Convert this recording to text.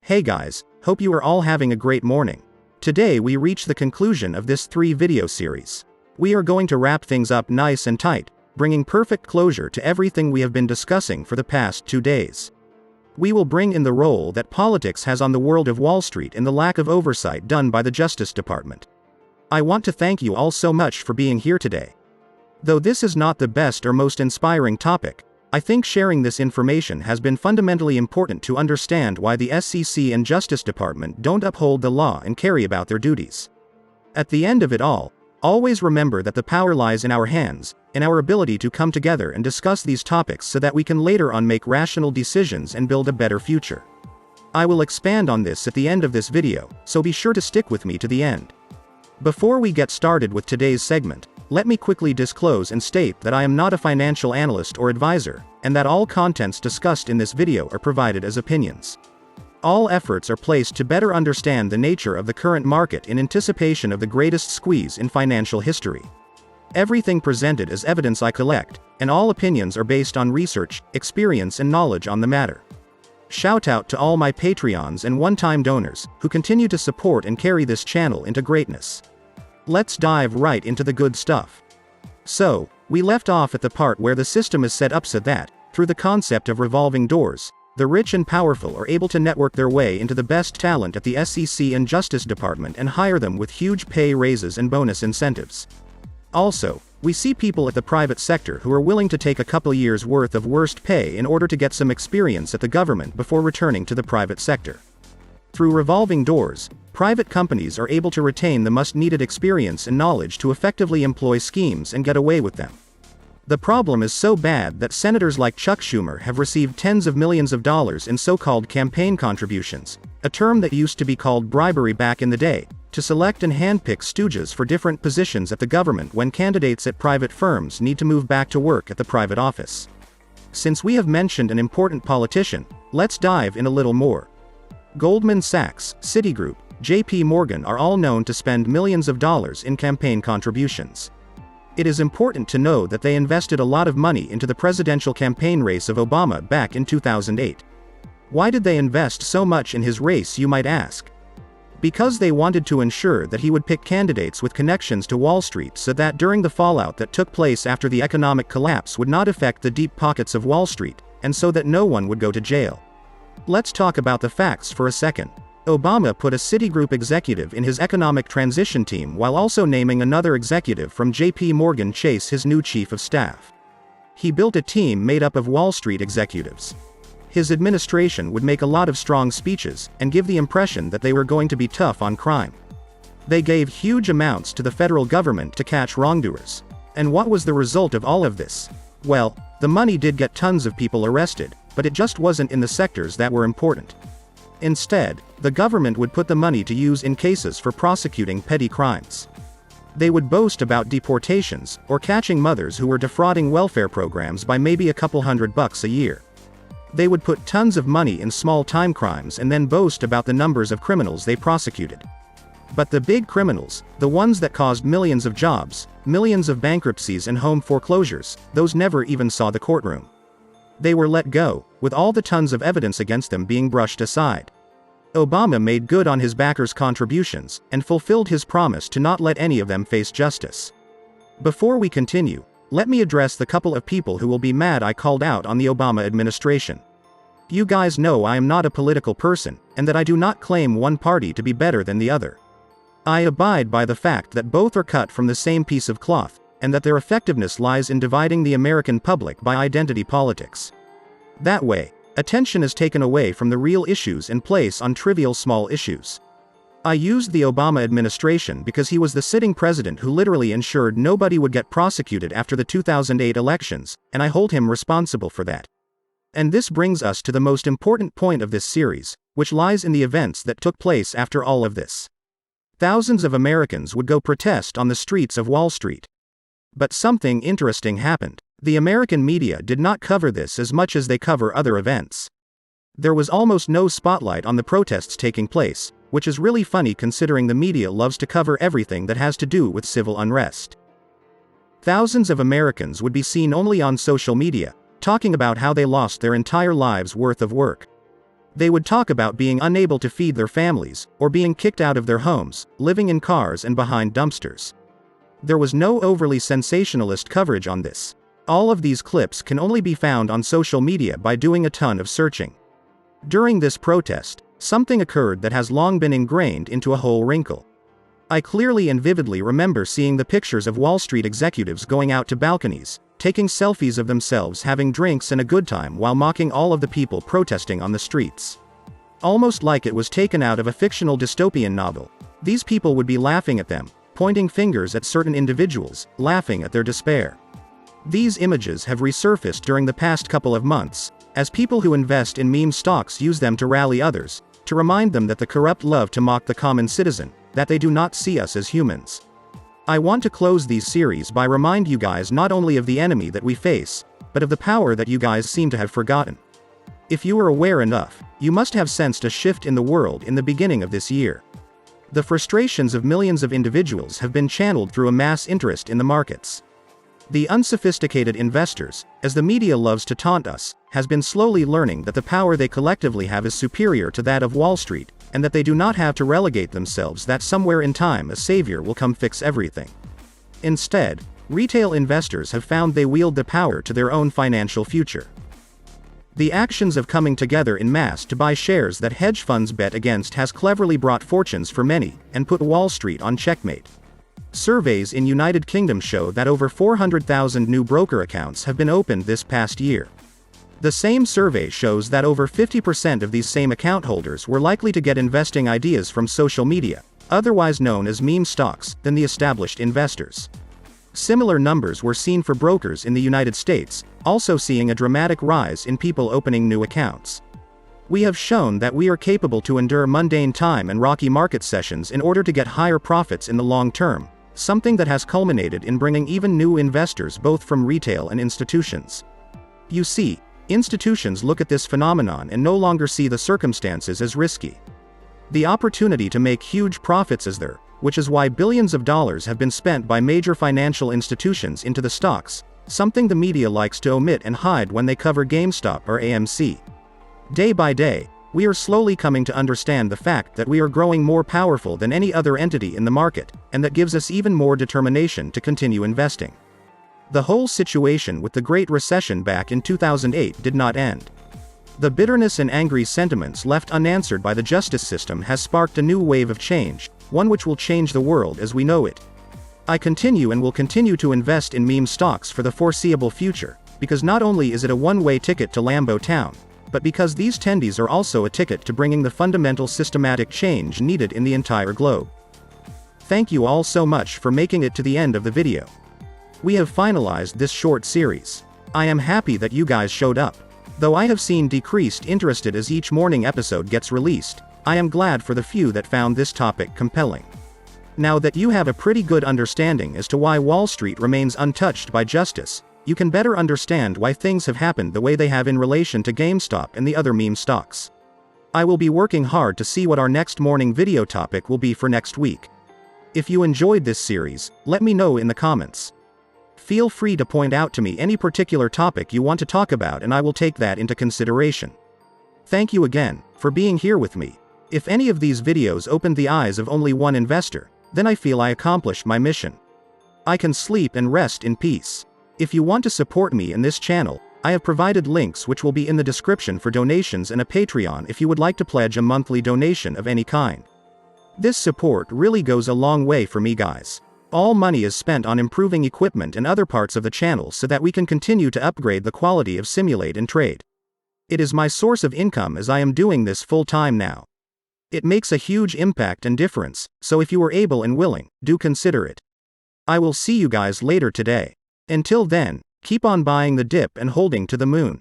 Hey guys, hope you are all having a great morning. Today we reach the conclusion of this 3-video series. We are going to wrap things up nice and tight, bringing perfect closure to everything we have been discussing for the past 2 days. We will bring in the role that politics has on the world of Wall Street and the lack of oversight done by the Justice Department. I want to thank you all so much for being here today. Though this is not the best or most inspiring topic, I think sharing this information has been fundamentally important to understand why the SEC and Justice Department don't uphold the law and carry about their duties. At the end of it all, always remember that the power lies in our hands, in our ability to come together and discuss these topics so that we can later on make rational decisions and build a better future. I will expand on this at the end of this video, so be sure to stick with me to the end. Before we get started with today's segment, let me quickly disclose and state that I am not a financial analyst or advisor, and that all contents discussed in this video are provided as opinions. All efforts are placed to better understand the nature of the current market in anticipation of the greatest squeeze in financial history. Everything presented is evidence I collect, and all opinions are based on research, experience and knowledge on the matter. Shout out to all my Patreons and one-time donors, who continue to support and carry this channel into greatness. Let's dive right into the good stuff. So, we left off at the part where the system is set up so that, through the concept of revolving doors, the rich and powerful are able to network their way into the best talent at the SEC and Justice Department and hire them with huge pay raises and bonus incentives. Also, we see people at the private sector who are willing to take a couple years' worth of worst pay in order to get some experience at the government before returning to the private sector. Through revolving doors, private companies are able to retain the much-needed experience and knowledge to effectively employ schemes and get away with them. The problem is so bad that senators like Chuck Schumer have received tens of millions of dollars in so-called campaign contributions, a term that used to be called bribery back in the day, to select and handpick stooges for different positions at the government when candidates at private firms need to move back to work at the private office. Since we have mentioned an important politician, let's dive in a little more. Goldman Sachs, Citigroup, JP Morgan are all known to spend millions of dollars in campaign contributions. It is important to know that they invested a lot of money into the presidential campaign race of Obama back in 2008. Why did they invest so much in his race, you might ask? Because they wanted to ensure that he would pick candidates with connections to Wall Street so that during the fallout that took place after the economic collapse would not affect the deep pockets of Wall Street, and so that no one would go to jail. Let's talk about the facts for a second. Obama put a Citigroup executive in his economic transition team while also naming another executive from JP Morgan Chase his new chief of staff. He built a team made up of Wall Street executives. His administration would make a lot of strong speeches, and give the impression that they were going to be tough on crime. They gave huge amounts to the federal government to catch wrongdoers. And what was the result of all of this? Well, the money did get tons of people arrested, but it just wasn't in the sectors that were important. Instead, the government would put the money to use in cases for prosecuting petty crimes. They would boast about deportations, or catching mothers who were defrauding welfare programs by maybe a couple $100 a year. They would put tons of money in small-time crimes and then boast about the numbers of criminals they prosecuted. But the big criminals, the ones that caused millions of jobs, millions of bankruptcies and home foreclosures, those never even saw the courtroom. They were let go, with all the tons of evidence against them being brushed aside. Obama made good on his backers' contributions, and fulfilled his promise to not let any of them face justice. Before we continue, let me address the couple of people who will be mad I called out on the Obama administration. You guys know I am not a political person, and that I do not claim one party to be better than the other. I abide by the fact that both are cut from the same piece of cloth, and that their effectiveness lies in dividing the American public by identity politics. That way, attention is taken away from the real issues and placed on trivial small issues. I used the Obama administration because he was the sitting president who literally ensured nobody would get prosecuted after the 2008 elections, and I hold him responsible for that. And this brings us to the most important point of this series, which lies in the events that took place after all of this. Thousands of Americans would go protest on the streets of Wall Street. But something interesting happened. The American media did not cover this as much as they cover other events. There was almost no spotlight on the protests taking place, which is really funny considering the media loves to cover everything that has to do with civil unrest. Thousands of Americans would be seen only on social media, talking about how they lost their entire lives' worth of work. They would talk about being unable to feed their families, or being kicked out of their homes, living in cars and behind dumpsters. There was no overly sensationalist coverage on this. All of these clips can only be found on social media by doing a ton of searching. During this protest, something occurred that has long been ingrained into a whole wrinkle. I clearly and vividly remember seeing the pictures of Wall Street executives going out to balconies, taking selfies of themselves having drinks and a good time while mocking all of the people protesting on the streets. Almost like it was taken out of a fictional dystopian novel. These people would be laughing at them, pointing fingers at certain individuals, laughing at their despair. These images have resurfaced during the past couple of months, as people who invest in meme stocks use them to rally others, to remind them that the corrupt love to mock the common citizen, that they do not see us as humans. I want to close these series by remind you guys not only of the enemy that we face, but of the power that you guys seem to have forgotten. If you are aware enough, you must have sensed a shift in the world in the beginning of this year. The frustrations of millions of individuals have been channeled through a mass interest in the markets. The unsophisticated investors, as the media loves to taunt us, has been slowly learning that the power they collectively have is superior to that of Wall Street, and that they do not have to relegate themselves that somewhere in time a savior will come fix everything. Instead, retail investors have found they wield the power to their own financial future. The actions of coming together in mass to buy shares that hedge funds bet against has cleverly brought fortunes for many, and put Wall Street on checkmate. Surveys in United Kingdom show that over 400,000 new broker accounts have been opened this past year. The same survey shows that over 50% of these same account holders were likely to get investing ideas from social media, otherwise known as meme stocks, than the established investors. Similar numbers were seen for brokers in the United States, also seeing a dramatic rise in people opening new accounts. We have shown that we are capable to endure mundane time and rocky market sessions in order to get higher profits in the long term, something that has culminated in bringing even new investors both from retail and institutions. You see, institutions look at this phenomenon and no longer see the circumstances as risky. The opportunity to make huge profits is there, which is why billions of dollars have been spent by major financial institutions into the stocks, something the media likes to omit and hide when they cover GameStop or AMC. Day by day, we are slowly coming to understand the fact that we are growing more powerful than any other entity in the market, and that gives us even more determination to continue investing. The whole situation with the Great Recession back in 2008 did not end. The bitterness and angry sentiments left unanswered by the justice system has sparked a new wave of change, one which will change the world as we know it. I continue and will continue to invest in meme stocks for the foreseeable future, because not only is it a one-way ticket to Lambo Town, but because these tendies are also a ticket to bringing the fundamental systematic change needed in the entire globe. Thank you all so much for making it to the end of the video. We have finalized this short series. I am happy that you guys showed up. Though I have seen decreased interest as each morning episode gets released, I am glad for the few that found this topic compelling. Now that you have a pretty good understanding as to why Wall Street remains untouched by justice, you can better understand why things have happened the way they have in relation to GameStop and the other meme stocks. I will be working hard to see what our next morning video topic will be for next week. If you enjoyed this series, let me know in the comments. Feel free to point out to me any particular topic you want to talk about and I will take that into consideration. Thank you again for being here with me. If any of these videos opened the eyes of only one investor, then I feel I accomplished my mission. I can sleep and rest in peace. If you want to support me in this channel, I have provided links which will be in the description for donations and a Patreon if you would like to pledge a monthly donation of any kind. This support really goes a long way for me guys. All money is spent on improving equipment and other parts of the channel so that we can continue to upgrade the quality of Simulate and Trade. It is my source of income as I am doing this full time now. It makes a huge impact and difference, so if you are able and willing, do consider it. I will see you guys later today. Until then, keep on buying the dip and holding to the moon.